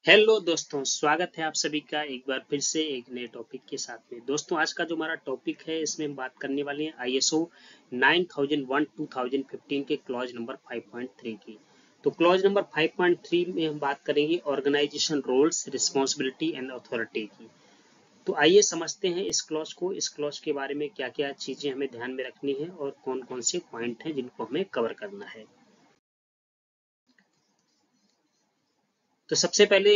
Hello दोस्तों, स्वागत है आप सभी का एक बार फिर से एक नए टॉपिक के साथ में। दोस्तों, आज का जो हमारा टॉपिक है इसमें हम बात करने वाले हैं आईएसओ 9001 2015 के क्लॉज नंबर 5.3 की। तो क्लॉज नंबर 5.3 में हम बात करेंगे organisation roles, responsibility and authority की। तो आइए समझते हैं इस क्लॉज को। इस क्लॉज के बारे में क्या क्या चीजें हमें ध्यान में रखनी है और कौन कौन से पॉइंट हैं जिनको हमें कवर करना है। तो सबसे पहले,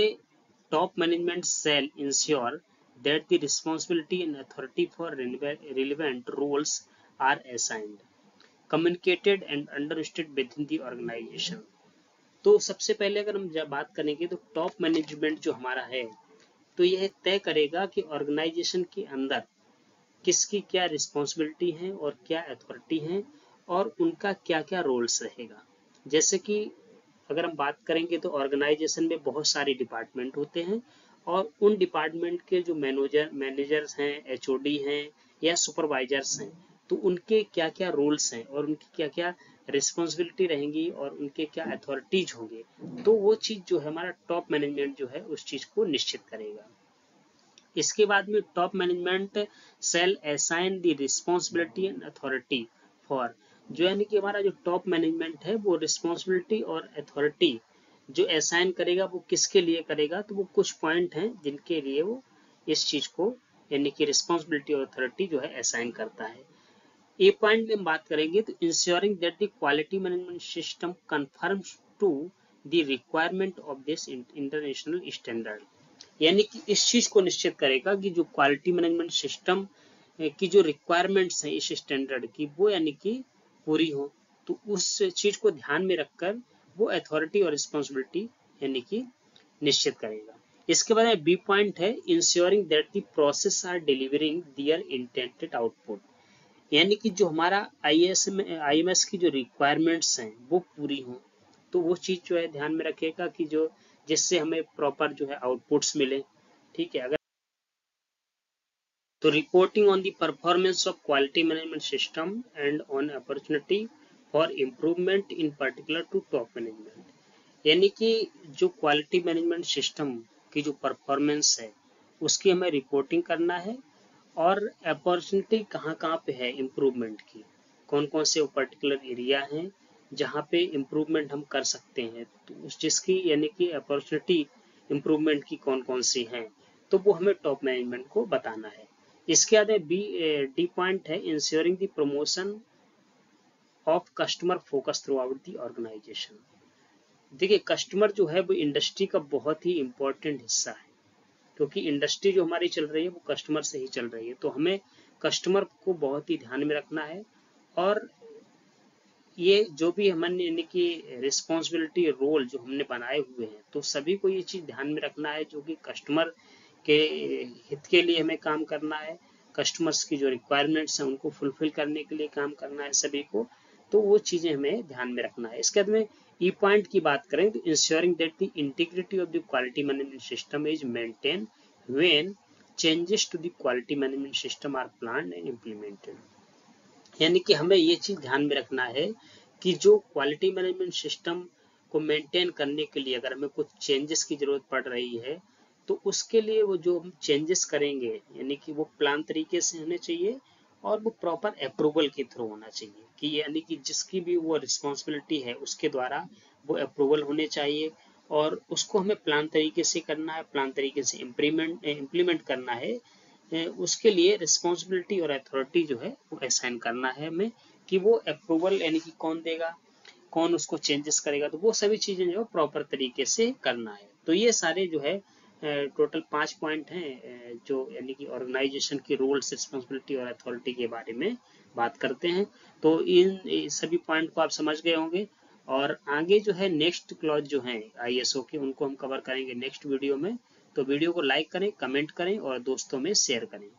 top management shall ensure that the responsibility and authority for relevant roles are assigned, communicated and understood within the organization। तो सबसे पहले अगर हम जब बात करेंगे तो टॉप मैनेजमेंट जो हमारा है तो यह तय करेगा कि ऑर्गेनाइजेशन के अंदर किसकी क्या रिस्पॉन्सिबिलिटी है और क्या अथॉरिटी है और उनका क्या क्या रोल्स रहेगा। जैसे कि अगर हम बात करेंगे तो ऑर्गेनाइजेशन में बहुत सारे डिपार्टमेंट होते हैं और उन डिपार्टमेंट के जो मैनेजर्स हैं, एचओडी हैं या सुपरवाइजर्स हैं, तो उनके क्या क्या रोल्स हैं और उनकी क्या क्या रिस्पॉन्सिबिलिटी रहेंगी और उनके क्या अथॉरिटीज होंगे। तो वो चीज जो है हमारा टॉप मैनेजमेंट जो है उस चीज को निश्चित करेगा। इसके बाद में top management shall assign the responsibility and authority for, जो यानी कि हमारा जो टॉप मैनेजमेंट है वो रिस्पॉन्सिबिलिटी और अथॉरिटी जो असाइन करेगा वो किसके लिए करेगा। तो वो कुछ पॉइंट हैं जिनके लिए वो इस चीज को यानी कि रिस्पॉन्सिबिलिटी और अथॉरिटी जो है असाइन करता है। ए पॉइंट में हम बात करेंगे तो ensuring that the quality management system conforms to the requirement of this international standard, यानी कि इस चीज को निश्चित करेगा कि जो क्वालिटी मैनेजमेंट सिस्टम की जो रिक्वायरमेंट्स हैं इस स्टैंडर्ड की वो यानी कि पूरी हो। तो उस चीज को ध्यान में रखकर वो अथॉरिटी और रिस्पॉन्सिबिलिटी यानी कि निश्चित करेगा। इसके बाद बी पॉइंट है ensuring that the process are delivering their intended output, यानी कि जो हमारा आईएमएस की जो रिक्वायरमेंट्स हैं वो पूरी हों। तो वो चीज जो है ध्यान में रखेगा कि जो जिससे हमें प्रॉपर जो है आउटपुट्स मिले। ठीक है। अगर तो reporting on the performance of quality management system and on opportunity for improvement in particular to top management, यानी कि जो क्वालिटी मैनेजमेंट सिस्टम की जो परफॉर्मेंस है उसकी हमें रिपोर्टिंग करना है और अपॉर्चुनिटी कहाँ कहाँ पे है इम्प्रूवमेंट की, कौन कौन से पर्टिकुलर एरिया हैं जहाँ पे इम्प्रूवमेंट हम कर सकते हैं, तो उस जिसकी यानी कि अपॉर्चुनिटी इम्प्रूवमेंट की कौन कौन सी हैं, तो वो हमें टॉप मैनेजमेंट को बताना है। इसके बाद डी पॉइंट है ensuring the promotion of customer focus throughout the organisation. देखिए, कस्टमर जो है वो इंडस्ट्री का बहुत ही इंपॉर्टेंट हिस्सा है, क्योंकि इंडस्ट्री जो हमारी चल रही है वो कस्टमर से ही चल रही है। तो हमें कस्टमर को बहुत ही ध्यान में रखना है और ये जो भी हमने यानी कि रिस्पॉन्सिबिलिटी रोल जो हमने बनाए हुए हैं तो सभी को ये चीज ध्यान में रखना है जो कि कस्टमर के हित के लिए हमें काम करना है, कस्टमर्स की जो रिक्वायरमेंट्स हैं उनको फुलफिल करने के लिए काम करना है सभी को। तो वो चीजें हमें ध्यान में रखना है। इसके बाद में ई पॉइंट की बात करें तो ensuring that the integrity of the quality management system is maintain when changes to the quality management system are planned and implemented, यानी कि हमें ये चीज ध्यान में रखना है कि जो क्वालिटी मैनेजमेंट सिस्टम को मेंटेन करने के लिए अगर हमें कुछ चेंजेस की जरूरत पड़ रही है तो उसके लिए वो जो हम चेंजेस करेंगे यानी कि वो प्लान तरीके से होने चाहिए और वो प्रॉपर अप्रूवल के थ्रू होना चाहिए, कि यानी कि जिसकी भी वो रिस्पॉन्सिबिलिटी है उसके द्वारा वो अप्रूवल होने चाहिए और उसको हमें प्लान तरीके से करना है, प्लान तरीके से इम्प्लीमेंट करना है। उसके लिए रिस्पॉन्सिबिलिटी और अथॉरिटी जो है वो असाइन करना है हमें, कि वो अप्रूवल यानी कि कौन देगा, कौन उसको चेंजेस करेगा, तो वो सभी चीजें जो है प्रॉपर तरीके से करना है। तो ये सारे जो है टोटल 5 पॉइंट हैं जो यानी कि ऑर्गेनाइजेशन की रोल्स, रिस्पॉन्सिबिलिटी और अथॉरिटी के बारे में बात करते हैं। तो इन सभी पॉइंट को आप समझ गए होंगे और आगे जो है नेक्स्ट क्लॉज जो है आईएसओ के उनको हम कवर करेंगे नेक्स्ट वीडियो में। तो वीडियो को लाइक करें, कमेंट करें और दोस्तों में शेयर करें।